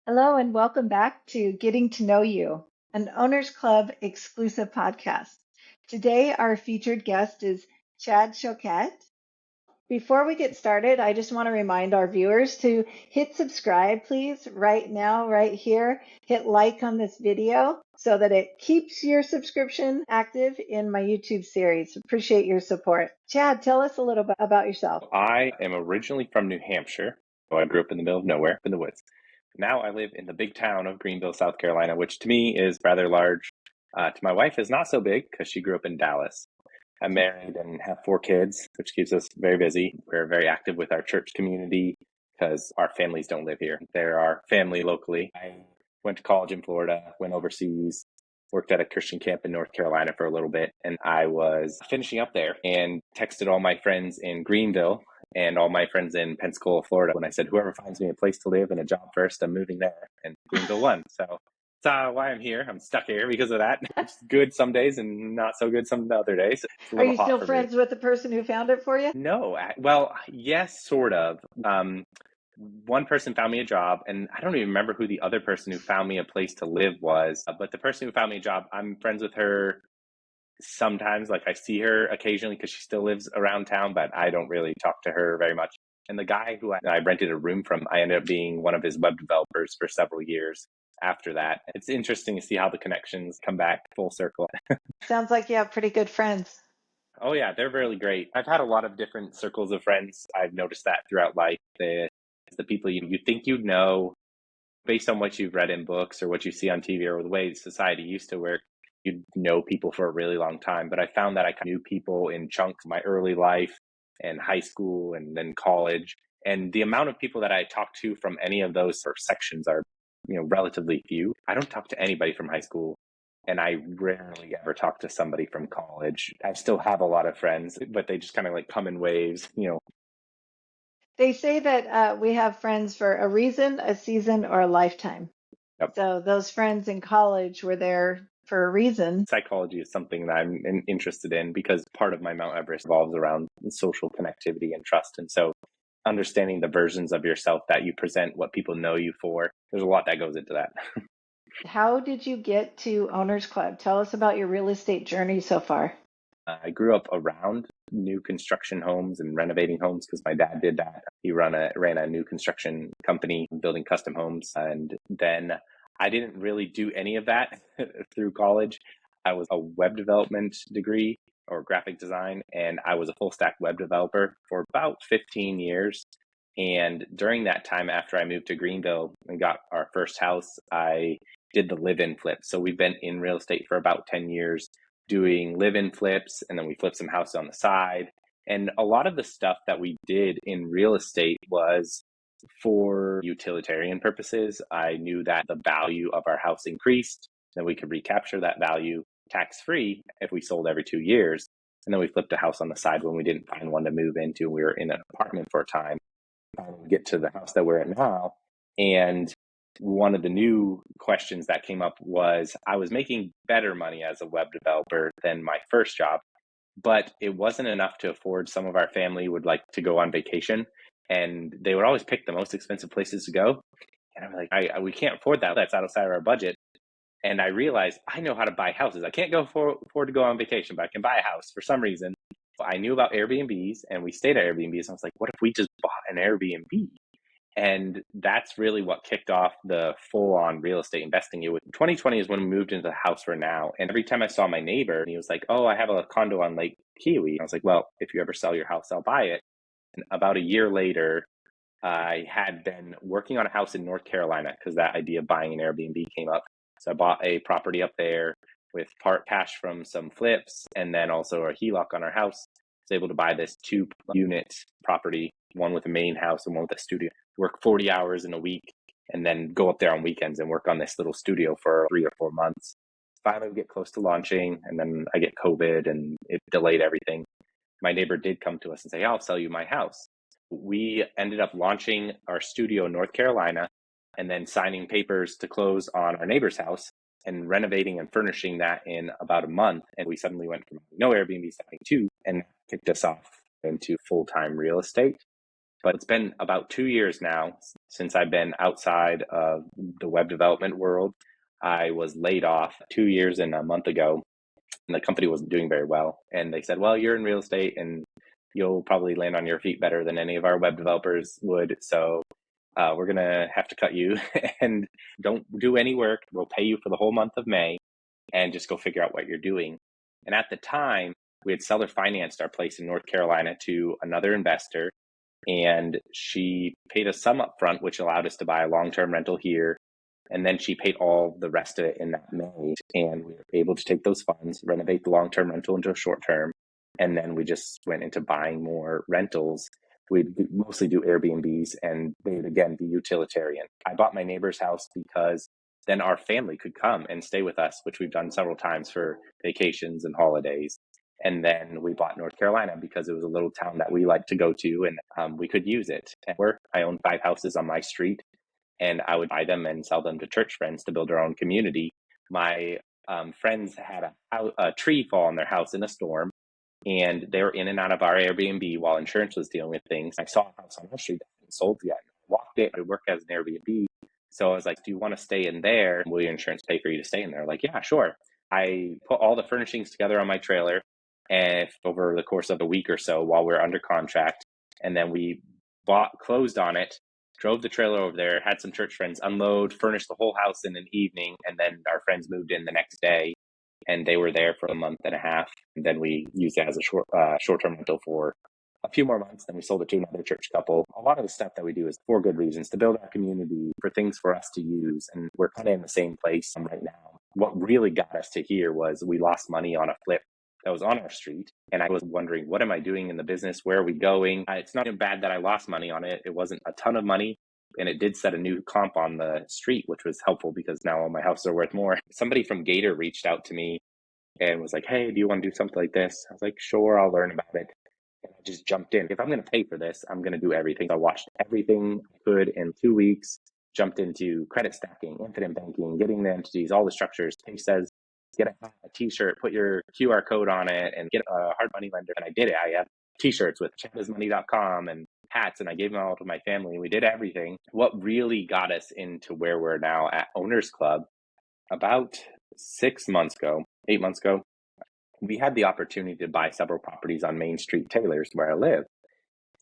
Hello and welcome back to Getting to Know You, an Owners Club exclusive podcast. Today, our featured guest is Chad Choquette. Before we get started, I just want to remind our viewers to hit subscribe, please, right now, right here. Hit like on this video so that it keeps your subscription active in my YouTube series. Appreciate your support. Chad, tell us a little bit about yourself. I am originally from New Hampshire, so I grew up in the middle of nowhere in the woods. Now I live in the big town of Greenville, South Carolina, which to me is rather large. To my wife is not so big because she grew up in Dallas. I'm married and have 4 kids, which keeps us very busy. We're very active with our church community because our families don't live here. They're our family locally. I went to college in Florida, went overseas, worked at a Christian camp in North Carolina for a little bit, and I was finishing up there and texted all my friends in Greenville and all my friends in Pensacola, Florida, when I said, whoever finds me a place to live and a job first, I'm moving there. And Greenville won. So that's why I'm here. I'm stuck here because of that. It's good some days and not so good some other days. It's a Are little you hot still for me. friends with the person who found it for you? No, well, yes, sort of. One person found me a job, and I don't even remember who the other person who found me a place to live was. But the person who found me a job, I'm friends with her sometimes. Like I see her occasionally because she still lives around town, but I don't really talk to her very much. And the guy who I rented a room from, I ended up being one of his web developers for several years after that. It's interesting to see how the connections come back full circle. Sounds like you have pretty good friends. Oh yeah, they're really great. I've had a lot of different circles of friends. I've noticed that throughout life. The people you think you'd know based on what you've read in books or what you see on TV or the way society used to work, you'd know people for a really long time. But I found that I knew people in chunks of my early life and high school and then college. And the amount of people that I talked to from any of those sort of sections are, relatively few. I don't talk to anybody from high school. And I rarely ever talk to somebody from college. I still have a lot of friends, but they just kind of like come in waves. They say that we have friends for a reason, a season, or a lifetime. Yep. So those friends in college were there for a reason. Psychology is something that I'm interested in because part of my Mount Everest revolves around social connectivity and trust. And so understanding the versions of yourself that you present, what people know you for, there's a lot that goes into that. How did you get to Owners Club? Tell us about your real estate journey so far. I grew up around new construction homes and renovating homes because my dad did that. He ran a new construction company building custom homes. And then I didn't really do any of that through college. I was a web development degree or graphic design, and I was a full stack web developer for about 15 years. And during that time, after I moved to Greenville and got our first house, I did the live-in flip. So we've been in real estate for about 10 years doing live-in flips, and then we flipped some houses on the side. And a lot of the stuff that we did in real estate was for utilitarian purposes. I knew that the value of our house increased, then we could recapture that value tax-free if we sold every 2 years. And then we flipped a house on the side when we didn't find one to move into. We were in an apartment for a time. We get to the house that we're in now. And one of the new questions that came up was I was making better money as a web developer than my first job, but it wasn't enough to afford. Some of our family would like to go on vacation, and they would always pick the most expensive places to go. And I'm like, we can't afford that. That's outside of our budget. And I realized I know how to buy houses. I can't afford to go on vacation, but I can buy a house for some reason. I knew about Airbnbs, and we stayed at Airbnbs. And I was like, what if we just bought an Airbnb? And that's really what kicked off the full-on real estate investing. 2020 is when we moved into the house we're now. And every time I saw my neighbor, he was like, oh, I have a condo on Lake Kiwi. I was like, well, if you ever sell your house, I'll buy it. And about a year later, I had been working on a house in North Carolina because that idea of buying an Airbnb came up. So I bought a property up there with part cash from some flips and then also a HELOC on our house. I was able to buy this 2-unit property, one with a main house and one with a studio. Work 40 hours in a week and then go up there on weekends and work on this little studio for 3 or 4 months. Finally, we get close to launching, and then I get COVID and it delayed everything. My neighbor did come to us and say, I'll sell you my house. We ended up launching our studio in North Carolina and then signing papers to close on our neighbor's house and renovating and furnishing that in about a month. And we suddenly went from no Airbnb to having 2 and kicked us off into full-time real estate. But it's been about 2 years now since I've been outside of the web development world. I was laid off 2 years and a month ago, and the company wasn't doing very well. And they said, well, you're in real estate and you'll probably land on your feet better than any of our web developers would. So we're going to have to cut you and don't do any work. We'll pay you for the whole month of May and just go figure out what you're doing. And at the time, we had seller financed our place in North Carolina to another investor. And she paid us some upfront, which allowed us to buy a long-term rental here. And then she paid all the rest of it in that May. And we were able to take those funds, renovate the long-term rental into a short-term. And then we just went into buying more rentals. We'd mostly do Airbnbs, and they would again be utilitarian. I bought my neighbor's house because then our family could come and stay with us, which we've done several times for vacations and holidays. And then we bought North Carolina because it was a little town that we like to go to, and we could use it. And I own 5 houses on my street, and I would buy them and sell them to church friends to build our own community. My friends had a tree fall on their house in a storm, and they were in and out of our Airbnb while insurance was dealing with things. I saw a house on our street that hadn't sold yet. I walked it. I work as an Airbnb. So I was like, do you want to stay in there? Will your insurance pay for you to stay in there? Like, yeah, sure. I put all the furnishings together on my trailer and over the course of a week or so while we were under contract. And then we closed on it, drove the trailer over there, had some church friends unload, furnished the whole house in an evening. And then our friends moved in the next day, and they were there for a month and a half. And then we used it as a short-term rental for a few more months. Then we sold it to another church couple. A lot of the stuff that we do is for good reasons, to build our community, for things for us to use. And we're kind of in the same place right now. What really got us to here was we lost money on a flip that was on our street. And I was wondering, what am I doing in the business? Where are we going? It's not even bad that I lost money on it. It wasn't a ton of money. And it did set a new comp on the street, which was helpful because now all my houses are worth more. Somebody from Gator reached out to me and was like, hey, do you want to do something like this? I was like, sure, I'll learn about it. And I just jumped in. If I'm going to pay for this, I'm going to do everything. I watched everything I could in 2 weeks, jumped into credit stacking, infinite banking, getting the entities, all the structures. Page says, get a t-shirt, put your QR code on it, and get a hard money lender. And I did it. I have t-shirts with chadismoney.com and hats, and I gave them all to my family. We did everything. What really got us into where we're now at Owners Club, about 8 months ago, we had the opportunity to buy several properties on Main Street, Taylor's, where I live.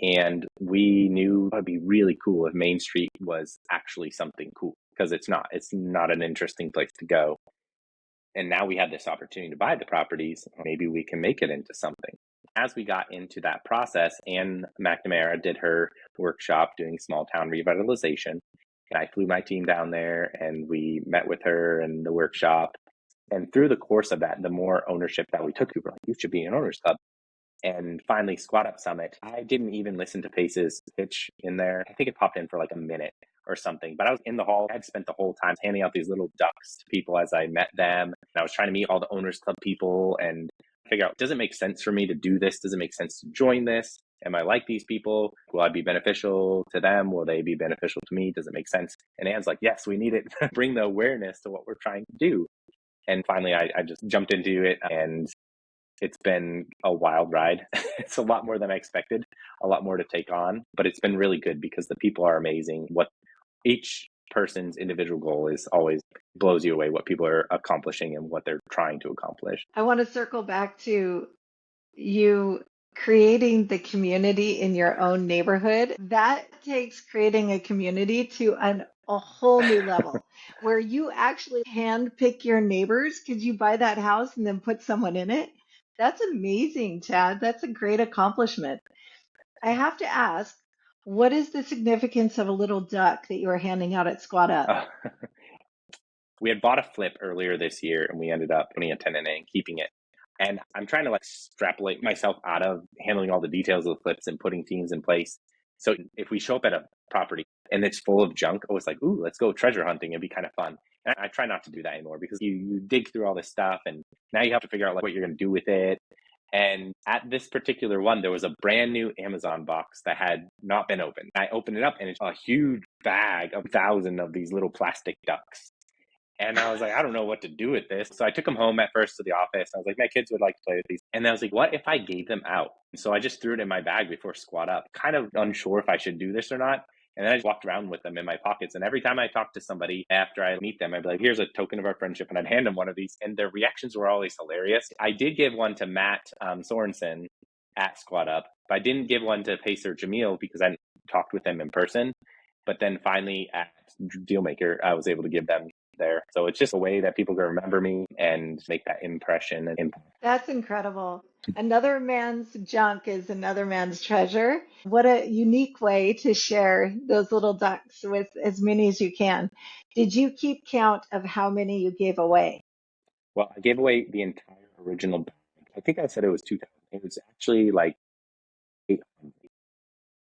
And we knew it would be really cool if Main Street was actually something cool, because it's not an interesting place to go. And now we had this opportunity to buy the properties. Maybe we can make it into something. As we got into that process, Ann McNamara did her workshop doing small town revitalization. And I flew my team down there and we met with her in the workshop. And through the course of that, the more ownership that we took, we were like, you should be an Owners Club. And finally, Squat Up Summit, I didn't even listen to Pace's pitch in there. I think it popped in for like a minute or something, but I was in the hall. I'd spent the whole time handing out these little ducks to people as I met them. And I was trying to meet all the Owners Club people and figure out, does it make sense for me to do this? Does it make sense to join this? Am I like these people? Will I be beneficial to them? Will they be beneficial to me? Does it make sense? And Ann's like, yes, we need it. Bring the awareness to what we're trying to do. And finally, I just jumped into it, and it's been a wild ride. It's a lot more than I expected, a lot more to take on, but it's been really good because the people are amazing. What each person's individual goal is always blows you away, what people are accomplishing and what they're trying to accomplish. I want to circle back to you creating the community in your own neighborhood. That takes creating a community to a whole new level where you actually hand pick your neighbors because you buy that house and then put someone in it. That's amazing, Chad. That's a great accomplishment. I have to ask, what is the significance of a little duck that you were handing out at Squat Up? We had bought a flip earlier this year and we ended up putting a tenant in and keeping it. And I'm trying to extrapolate myself out of handling all the details of the flips and putting teams in place. So if we show up at a property and it's full of junk, I was like, ooh, let's go treasure hunting. It'd be kind of fun. And I try not to do that anymore because you dig through all this stuff and now you have to figure out what you're going to do with it. And at this particular one, there was a brand new Amazon box that had not been opened. I opened it up and it's a huge bag of 1,000 of these little plastic ducks. And I was like, I don't know what to do with this. So I took them home at first to the office. I was like, my kids would like to play with these. And I was like, what if I gave them out? And so I just threw it in my bag before Squat Up, kind of unsure if I should do this or not. And then I just walked around with them in my pockets. And every time I talked to somebody after I meet them, I'd be like, here's a token of our friendship. And I'd hand them one of these. And their reactions were always hilarious. I did give one to Matt Sorensen at Squat Up. But I didn't give one to Pacer Jamil because I talked with them in person. But then finally at Dealmaker, I was able to give them there. So it's just a way that people can remember me and make that impression and impact. That's incredible. Another man's junk is another man's treasure. What a unique way to share those little ducks with as many as you can. Did you keep count of how many you gave away? Well, I gave away the entire original bag. I think I said it was 2,000. It was actually like 800.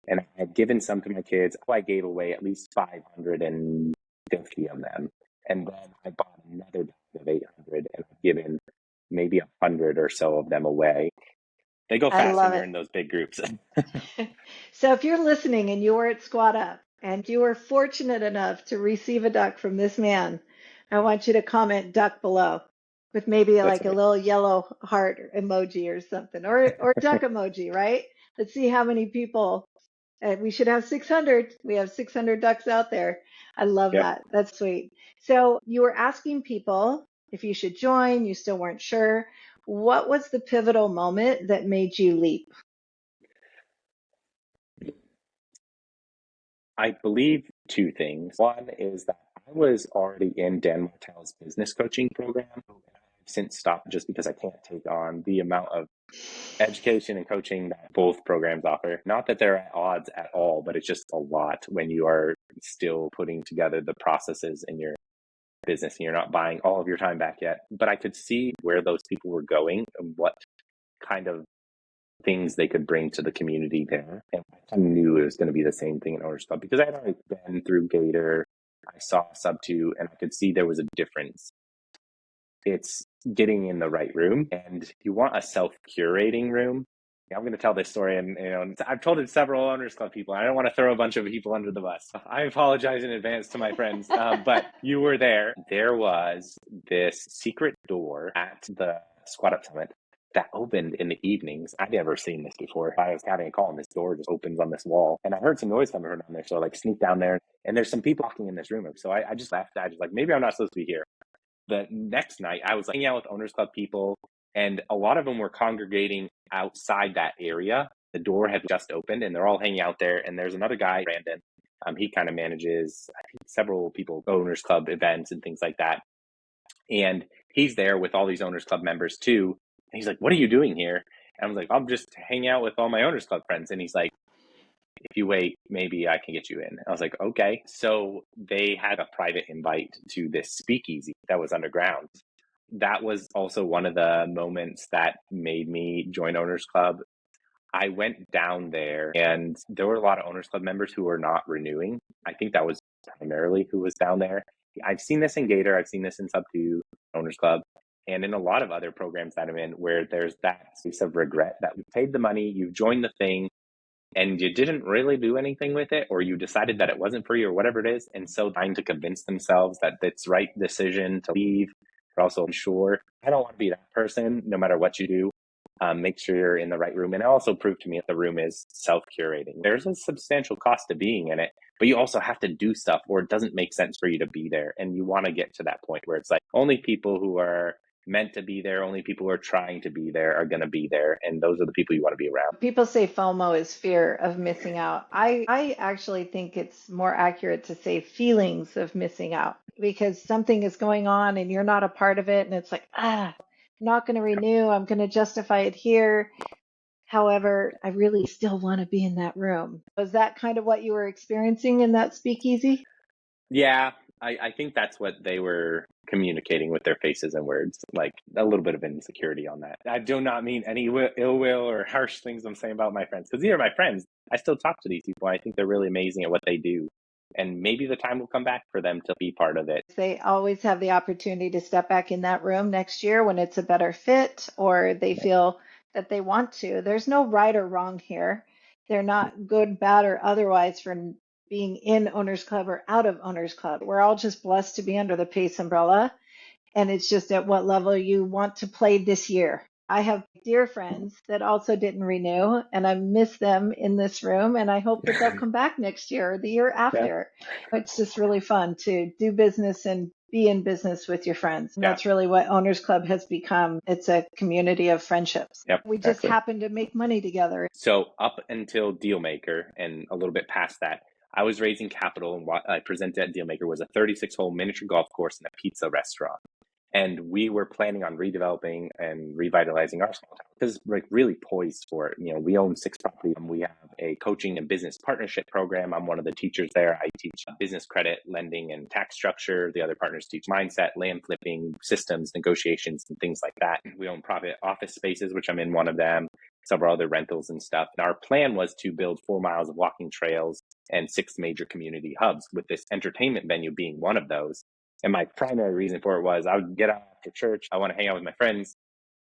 And I had given some to my kids. I gave away at least 550 of them. And then I bought another bag of 800 and I've given maybe 100 or so of them away. They go I fast when love you're it. in those big groups. So if you're listening and you were at Squat Up and you were fortunate enough to receive a duck from this man, I want you to comment duck below with maybe That's like a right. little yellow heart emoji or something, or duck emoji, right? Let's see how many people. We should have 600. We have 600 ducks out there. I love Yep. that. That's sweet. So you were asking people if you should join. You still weren't sure. What was the pivotal moment that made you leap? I believe two things. One is that I was already in Dan Martell's business coaching program. And I've since stopped just because I can't take on the amount of education and coaching that both programs offer. Not that they're at odds at all, but it's just a lot when you are still putting together the processes in your business and you're not buying all of your time back yet. But I could see where those people were going and what kind of things they could bring to the community there. And I knew it was going to be the same thing in Owners Club because I had already been through Gator. I saw Sub 2 and I could see there was a difference. It's getting in the right room, and you want a self-curating room. I'm going to tell this story, and I've told it to several Owners Club people. I don't want to throw a bunch of people under the bus. I apologize in advance to my friends, but you were there. There was this secret door at the Squat Up Summit that opened in the evenings. I'd never seen this before. I was having a call, and this door just opens on this wall, and I heard some noise coming from down there. So I sneak down there, and there's some people walking in this room. So I just left. I just maybe I'm not supposed to be here. The next night, I was hanging out with Owners Club people, and a lot of them were congregating outside that area. The door had just opened, and they're all hanging out there. And there's another guy, Brandon. He kind of manages, I think, several people, Owners Club events and things like that. And he's there with all these Owners Club members too. And he's like, "What are you doing here?" And I was like, "I'm just hanging out with all my Owners Club friends." And he's like, "If you wait, maybe I can get you in." I was like, "Okay." So they had a private invite to this speakeasy that was underground. That was also one of the moments that made me join Owners Club. I went down there and there were a lot of Owners Club members who were not renewing. I think that was primarily who was down there. I've seen this in Gator, I've seen this in Sub 2 Owners Club, and in a lot of other programs that I'm in where there's that sense of regret that you paid the money, you joined the thing, and you didn't really do anything with it, or you decided that it wasn't for you, or whatever it is. And so trying to convince themselves that it's right decision to leave, but also sure, I don't want to be that person no matter what you do. Make sure you're in the right room. And it also proved to me that the room is self-curating. There's a substantial cost to being in it, but you also have to do stuff or it doesn't make sense for you to be there. And you want to get to that point where it's only people who are meant to be there, only people who are trying to be there are going to be there. And those are the people you want to be around. People say FOMO is fear of missing out. I actually think it's more accurate to say feelings of missing out because something is going on and you're not a part of it. And it's I'm not going to renew. I'm going to justify it here. However, I really still want to be in that room. Was that kind of what you were experiencing in that speakeasy? Yeah, I think that's what they were communicating with their faces and words, a little bit of insecurity on that. I do not mean any ill will or harsh things I'm saying about my friends, because these are my friends. I still talk to these people. I think they're really amazing at what they do. And maybe the time will come back for them to be part of it. They always have the opportunity to step back in that room next year when it's a better fit or they feel that they want to. There's no right or wrong here. They're not good, bad, or otherwise for being in Owners Club or out of Owners Club. We're all just blessed to be under the PACE umbrella. And it's just at what level you want to play this year. I have dear friends that also didn't renew, and I miss them in this room. And I hope that they'll come back next year or the year Yeah. after. It's just really fun to do business and be in business with your friends. And Yeah. that's really what Owners Club has become. It's a community of friendships. Yep. We just Exactly. happen to make money together. So up until Dealmaker and a little bit past that, I was raising capital, and what I presented at Dealmaker was a 36-hole miniature golf course and a pizza restaurant. And we were planning on redeveloping and revitalizing our small town because we're like really poised for it. We own 6 properties. We have a coaching and business partnership program. I'm one of the teachers there. I teach business credit, lending, and tax structure. The other partners teach mindset, land flipping, systems, negotiations, and things like that. We own private office spaces, which I'm in one of them, several other rentals and stuff. And our plan was to build 4 miles of walking trails and 6 major community hubs, with this entertainment venue being one of those. And my primary reason for it was I would get out after church. I want to hang out with my friends.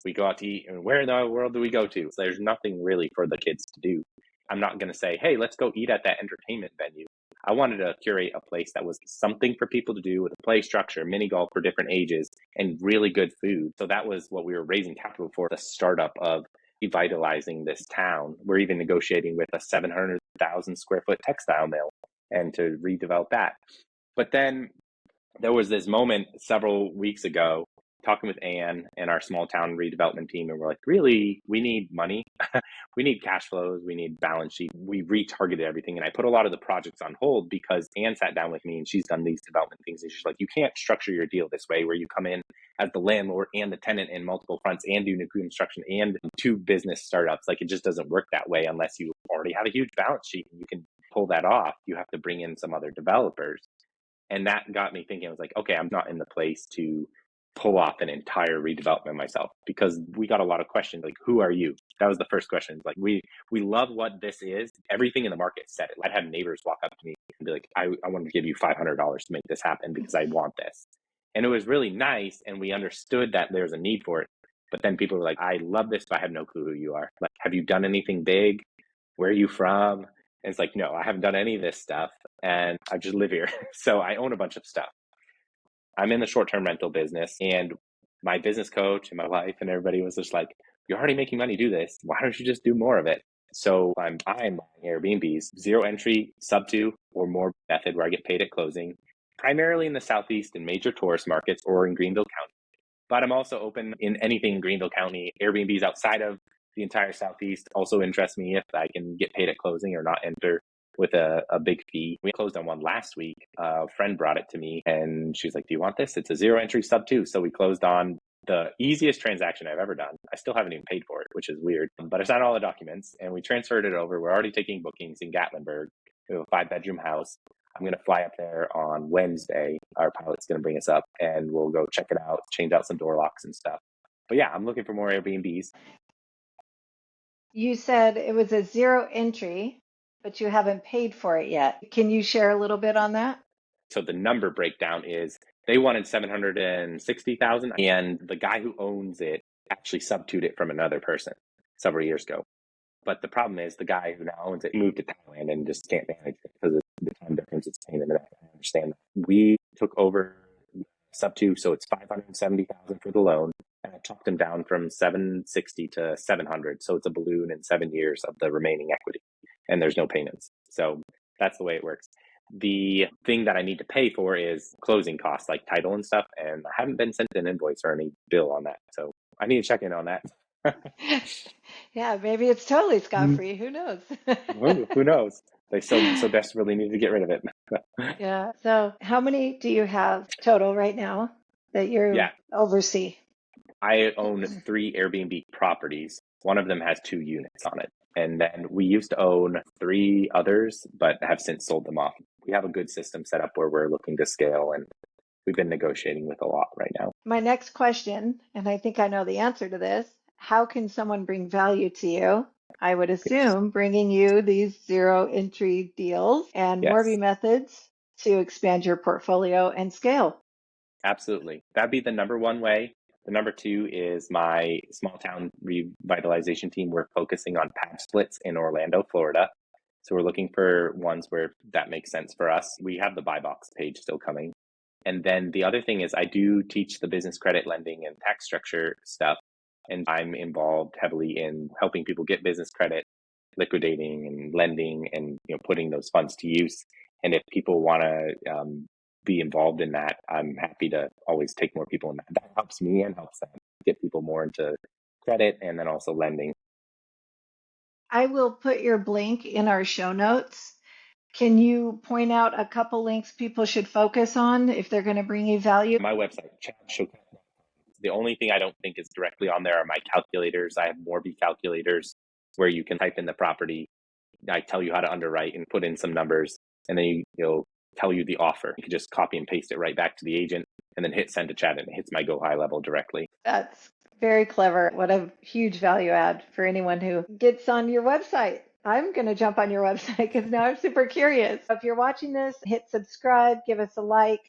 We go out to eat. And where in the world do we go to? So there's nothing really for the kids to do. I'm not going to say, hey, let's go eat at that entertainment venue. I wanted to curate a place that was something for people to do with a play structure, mini golf for different ages, and really good food. So that was what we were raising capital for, the startup of revitalizing this town. We're even negotiating with a 700,000 square foot textile mill and to redevelop that. But then there was this moment several weeks ago talking with Anne and our small town redevelopment team, and we're like, really, we need money. We need cash flows. We need balance sheet. We retargeted everything. And I put a lot of the projects on hold because Anne sat down with me and she's done these development things. And she's like, you can't structure your deal this way where you come in as the landlord and the tenant in multiple fronts and do new construction and 2 business startups. Like, it just doesn't work that way unless you already have a huge balance sheet and you can pull that off. You have to bring in some other developers. And that got me thinking. I was like, okay, I'm not in the place to pull off an entire redevelopment myself, because we got a lot of questions like, who are you? That was the first question. Like, we love what this is. Everything in the market said it. I'd have neighbors walk up to me and be like, I want to give you $500 to make this happen because I want this. And it was really nice. And we understood that there's a need for it. But then people were like, I love this, but I have no clue who you are. Like, have you done anything big? Where are you from? And it's like, no, I haven't done any of this stuff. And I just live here. So I own a bunch of stuff. I'm in the short-term rental business, and my business coach and my wife and everybody was just like, you're already making money, do this. Why don't you just do more of it? So I'm buying Airbnbs, 0 entry, sub 2 or more method where I get paid at closing, primarily in the Southeast and major tourist markets or in Greenville County. But I'm also open in anything in Greenville County. Airbnbs outside of the entire Southeast also interest me if I can get paid at closing or not enter with a big fee. We closed on one last week. A friend brought it to me and she's like, do you want this? It's a 0 entry sub 2. So we closed on the easiest transaction I've ever done. I still haven't even paid for it, which is weird, but I signed all the documents and we transferred it over. We're already taking bookings in Gatlinburg. We have a 5-bedroom house. I'm going to fly up there on Wednesday. Our pilot's going to bring us up and we'll go check it out, change out some door locks and stuff. But yeah, I'm looking for more Airbnbs. You said it was a 0 entry, but you haven't paid for it yet. Can you share a little bit on that? So the number breakdown is they wanted 760,000, and the guy who owns it actually sub-2'd it from another person several years ago. But the problem is the guy who now owns it moved to Thailand and just can't manage it because of the time difference. It's a pain in the neck. I understand that. We took over sub 2, so it's 570,000 for the loan, and I talked them down from 760 to 700. So it's a balloon in 7 years of the remaining equity, and there's no payments. So that's the way it works. The thing that I need to pay for is closing costs like title and stuff, and I haven't been sent an invoice or any bill on that. So I need to check in on that. Yeah, maybe it's totally scot-free. Who knows? Who knows? They so desperately need to get rid of it. Yeah. So, how many do you have total right now that you Yeah, oversee? I own 3 Airbnb properties. One of them has 2 units on it. And then we used to own 3 others, but have since sold them off. We have a good system set up where we're looking to scale, and we've been negotiating with a lot right now. My next question, and I think I know the answer to this, how can someone bring value to you? I would Yes. assume bringing you these 0 entry deals and Morby Yes, methods to expand your portfolio and scale. absolutely. That'd be the number one way. The number 2 is my small town revitalization team. We're focusing on pad splits in Orlando, Florida. So we're looking for ones where that makes sense for us. We have the buy box page still coming. And then the other thing is I do teach the business credit lending and tax structure stuff. And I'm involved heavily in helping people get business credit, liquidating and lending, and putting those funds to use. And if people want to be involved in that, I'm happy to always take more people in that. That helps me and helps them get people more into credit and then also lending. I will put your link in our show notes. Can you point out a couple links people should focus on if they're going to bring you value? My website, Chad Choquette. The only thing I don't think is directly on there are my calculators. I have Morby calculators where you can type in the property. I tell you how to underwrite and put in some numbers, and then you'll tell you the offer. You can just copy and paste it right back to the agent and then hit send to Chad, and it hits my Go High level directly. That's very clever. What a huge value add for anyone who gets on your website. I'm going to jump on your website because now I'm super curious. If you're watching this, hit subscribe, give us a like.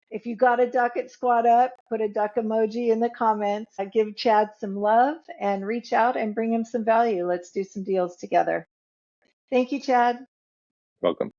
If you got a duck at Squad Up, put a duck emoji in the comments. Give Chad some love and reach out and bring him some value. Let's do some deals together. Thank you, Chad. Welcome.